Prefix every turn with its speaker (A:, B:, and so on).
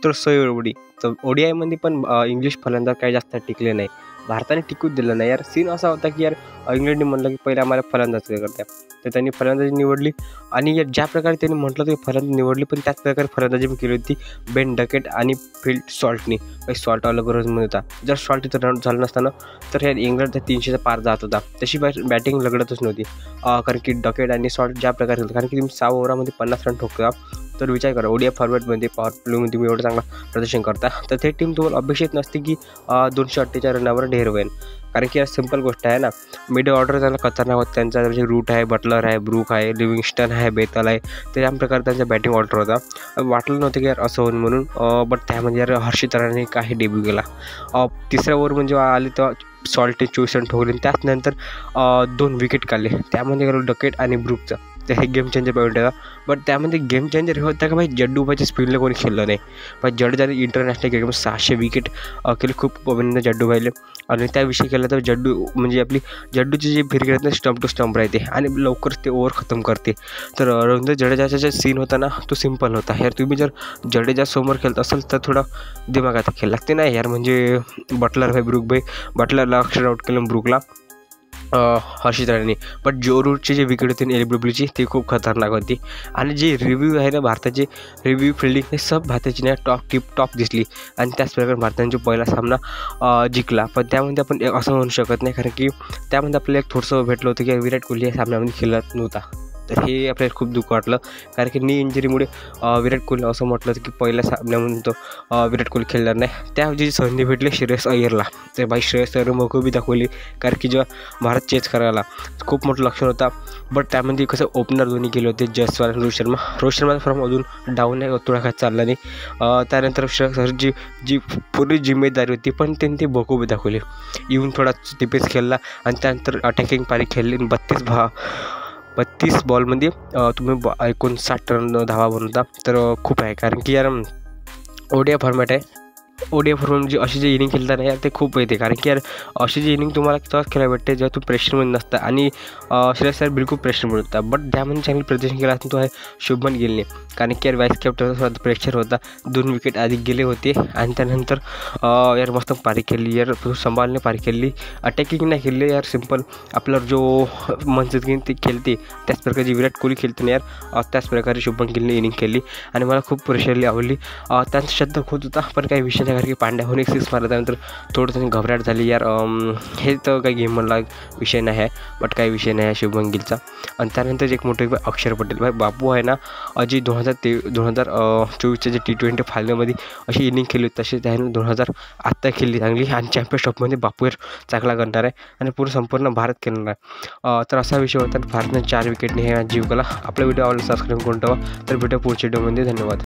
A: तर सौरव ओडी. तर ODIमध्ये पण इंग्लिश फलंदाज काही जास्त टिकले नाही. भारताने टिकूच दिलं नाही यार. सीन असा होता की यार इंग्लंडने म्हटलं की पहिले आम्हाला फलंदाज करत्या, तर त्यांनी फलंदाजी निवडली आणि ज्या प्रकारे त्यांनी म्हटलं ते फलंदाजी निवडली, पण त्याच प्रकारे फलंदाजी पण केली होती बेन डकेट आणि फिल सॉल्टनी. काही सॉल्ट आला गरज म्हणत होता. जर सॉल्ट इथं रन झालं नसताना तर यार इंग्लंड त्या 300च्या पार जात होता. तशी बॅटिंग लगडतच नव्हती, कारण की डकेट आणि सॉल्ट ज्या प्रकारे होतं, कारण की तुम्ही 6 ओव्हरामध्ये 50 रन ठोकता. तर विचार करा ODI फॉर्मॅटमध्ये पॉवर प्लेमध्ये तुम्ही एवढं चांगलं प्रदर्शन करता, तर ते टीम तुम्हाला अपेक्षित नसते की 248 रनावर ढेर होईल. कारण की यार सिंपल गोष्ट आहे ना, मिडल ऑर्डर त्याला खतरनाक होतं. त्यांचा म्हणजे रूट आहे, बटलर आहे, ब्रूक आहे, लिव्हिंगस्टन आहे, बेतल आहे. तर या प्रकारे त्यांचा बॅटिंग ऑर्डर होता. वाटलं नव्हतं की यार असं होईल म्हणून, बट त्यामध्ये यार हर्षित राणाने काही डेब्यू केला. तिसऱ्या ओव्हर म्हणजे आले तेव्हा सॉल्टने 24 रन ठोकले. त्याचनंतर 2 विकेट काढले. त्यामध्ये गेलो डकेट आणि ब्रूकचं. तर हे गेम चेंजर पॉईंट आहे. बट त्यामध्ये गेम चेंजर हे होतं का भाई, जड्डूबाईच्या स्पीडला कोणी खेळलं नाही. भाई जडेजाने इंटरनॅशनल क्रिकेटमध्ये 600 विकेट केले. खूप अभिनंदन जड्डूबाईले. आणि त्याविषयी केलं तर जड्डू म्हणजे आपली जड्डूची जी फिरकी राहते ना, स्टंप टू स्टंप राहते आणि लवकरच ते ओव्हर खतम करते. तर रवींद्र जडेजाचा जे सीन होता ना, तो सिम्पल होता. यार तुम्ही जर जडेजासमोर खेळत असाल तर थोडा दिमागाचा खेळ लागते ना यार. म्हणजे बटलर भाई, ब्रूक भाई, बटलरला अक्षर आउट केलं, ब्रूकला हर्षित राणाने. बट जो रूटची जी विकेट होती LBWची ती खूप खतरनाक होती. आणि जी रिव्ह्यू आहे ना भारताची, रिव्ह्यू फिल्डिंग हे सब भारताची ना टॉप दिसली. आणि त्याच प्रकारे भारताने जो पहिला सामना जिंकला. पण त्यामध्ये आपण असं म्हणू शकत नाही, कारण की त्यामध्ये आपल्याला एक थोडंसं भेटलं होतं की विराट कोहली या सामन्यामध्ये खेळत नव्हता. तर हे आपल्याला खूप दुःख वाटलं, कारण की नी इंजरीमुळे विराट कोहली असं म्हटलं होतं की पहिल्या सामन्यामध्ये तो विराट कोहली खेळणार नाही. त्याऐवजी संधी भेटली श्रेयस अय्यरला. तर बाई श्रेयस अय्यर मोकळी दाखवली, कारण की जेव्हा भारत चेस करायला खूप मोठं लक्षण होता. बट त्यामध्ये कसं ओपनर दोन्ही गेले होते, जयस्वाल आणि रोहित शर्मा. रोहित शर्माचा फॉर्म अजून डाऊन आहे, थोडा चालला नाही. त्यानंतर श्रेयस अय्यरची जी पूर्ण जिम्मेदारी होती पण त्यांनी ती बखूबी दाखवली. येऊन थोडा डिफेन्स खेळला आणि त्यानंतर अटॅकिंग पारी खेळली. 32 बॉलमध्ये तुम्ही 59 रन धावा बनवता. तर खूप आहे, कारण की यार ODI फॉर्मॅट आहे. ODI फॉर्मॅट म्हणजे अशी जी इनिंग खेळताना यार ते खूप येते, कारण की यार अशी जी इनिंग तुम्हाला तेव्हाच खेळायला भेटते जेव्हा तुम्ही प्रेशरमध्ये नसता. आणि श्रेयस अय्यर बिलकुल प्रेशरमध्ये होता. बट त्यामध्ये चांगली प्रदर्शन केलं असं तो आहे शुभमन गिलने, कारण की यार वाईस कॅप्टनचा प्रेशर होता. 2 विकेट आधी गेले होते आणि त्यानंतर यार मस्त पारी खेळली. यार संभाळने पारी खेळली, अटॅकिंग नाही खेळली यार. सिम्पल आपला जो मनजित गिल ते खेळते त्याच प्रकारची विराट कोहली खेळते ना यार, त्याच प्रकारे शुभमन गिलने इनिंग खेळली आणि मला खूप प्रेशरली आवडली. त्यांचा शतक होत होता पण काही विषय नाही, कारण की पांड्याहून एक 6 मारला. त्यानंतर थोडं त्यांनी घबराट झाली यार. हे तर काही गेम म्हणला विषय नाही आहे, बट काही विषय नाही आहे शुभमन गिलचा. आणि त्यानंतर एक मोठे अक्षर पटेल भाई बापू आहे ना, जी 2024च्या जे T20 फायनलमध्ये अशी इनिंग खेळली होती, तशी त्याने 2000 आत्ता खेळली चांगली. आणि चॅम्पियन्स ट्रॉफीमध्ये बापू चांगला करणार आहे आणि संपूर्ण भारत खेळणार आहे. तर असा विषय होता. भारताने 4 विकेटने हे मॅच जिंकला. आपला व्हिडिओ आवडला सबस्क्राईब करून ठेवा. तर भेटूया पुढच्या व्हिडिओमध्ये. धन्यवाद.